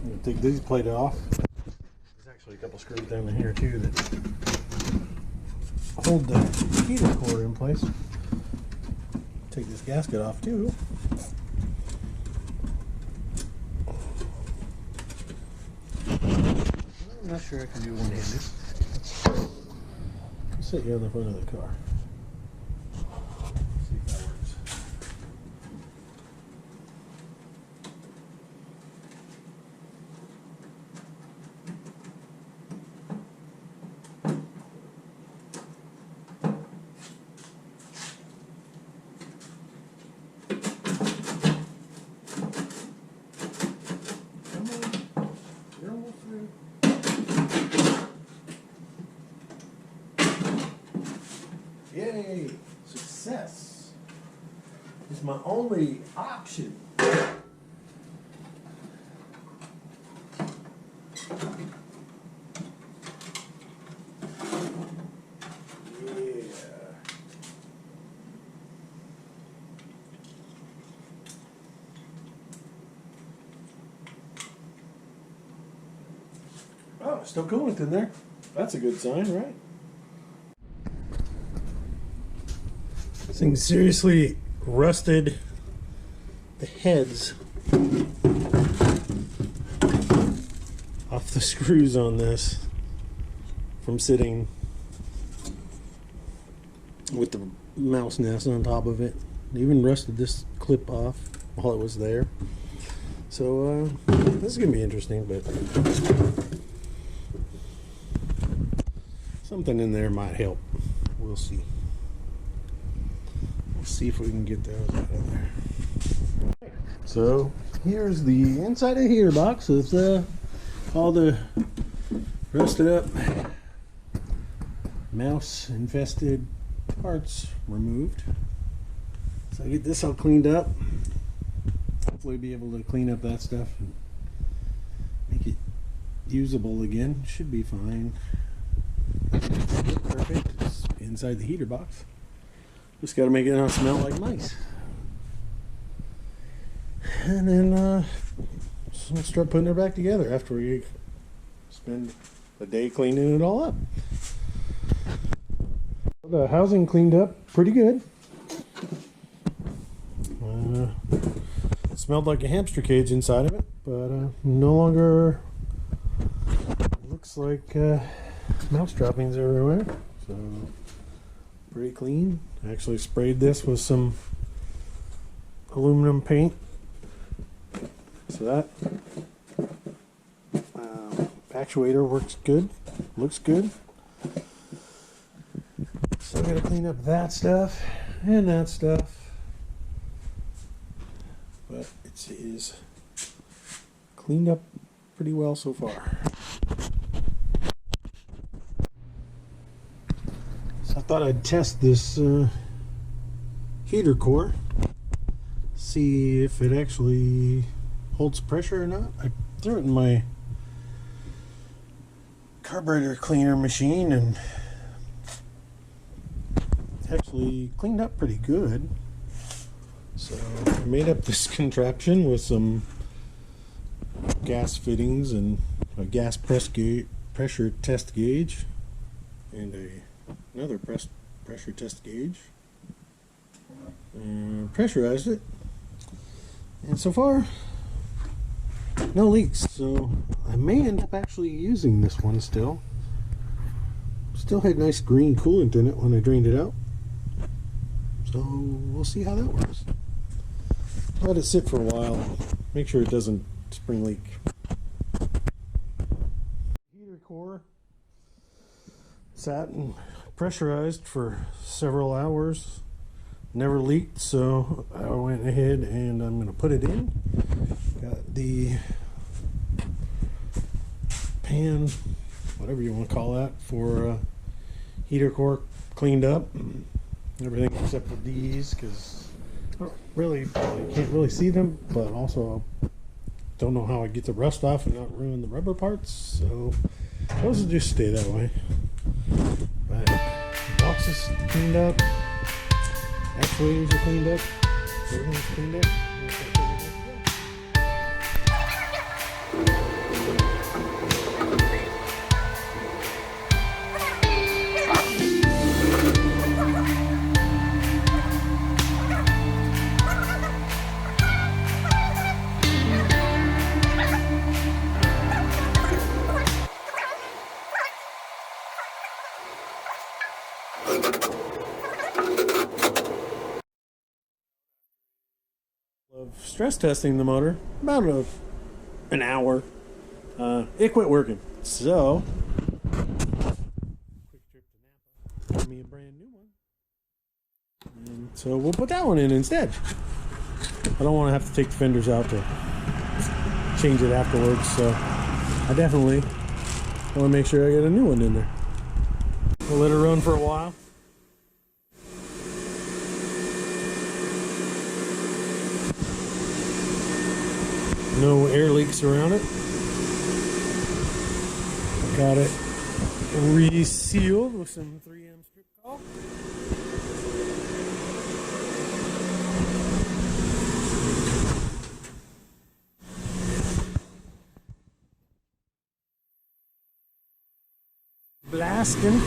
I'm going to take these plate off. There's actually a couple screws down in here too that hold the heater core in place. Take this gasket off too. I'm not sure I can do one-handed. I'll sit you on the front of the car. See if that works. Come on. You're almost through. Yay! Success is my only option. Yeah. Oh, it's still coolant in there. That's a good sign, right? This thing seriously rusted the heads off the screws on this from sitting with the mouse nest on top of it. They even rusted this clip off while it was there. So this is gonna be interesting, but something in there might help. We'll see. We'll see if we can get those out of there. So here's the inside of the heater box with all the rusted up mouse infested parts removed. So I get this all cleaned up. Hopefully be able to clean up that stuff and make it usable again. Should be fine. Perfect. It's inside the heater box. Just got to make it not smell like mice. And then we'll start putting it back together after we spend a day cleaning it all up. The housing cleaned up pretty good. It smelled like a hamster cage inside of it, but no longer looks like mouse droppings everywhere. So pretty clean. I actually sprayed this with some aluminum paint, so that actuator works good, looks good. So I gotta clean up that stuff and that stuff, but it is cleaned up pretty well so far. So I thought I'd test this heater core, see if it actually holds pressure or not. I threw it in my carburetor cleaner machine and actually cleaned up pretty good. So I made up this contraption with some gas fittings and a gas pressure test gauge and another pressure test gauge, and pressurized it, and so far no leaks. So I may end up actually using this one still had nice green coolant in it when I drained it out, so we'll see how that works. Let it sit for a while, make sure it doesn't spring leak. Heater core sat and pressurized for several hours, never leaked, so I went ahead and I'm going to put it in. Got the pan, whatever you want to call that, for heater core cleaned up, everything except for these, because I don't really, you can't really see them, but also don't know how I get the rust off and not ruin the rubber parts, so those will just stay that way. But the box is cleaned up, actuators are cleaned up, everything's cleaned up. Of stress testing the motor, about an hour, it quit working. So, quick trip to Napa, got me a brand new one. And so we'll put that one in instead. I don't want to have to take the fenders out to change it afterwards, so I definitely want to make sure I get a new one in there. We'll let it run for a while. No air leaks around it. Got it resealed with some 3M strip caulk. Blasting.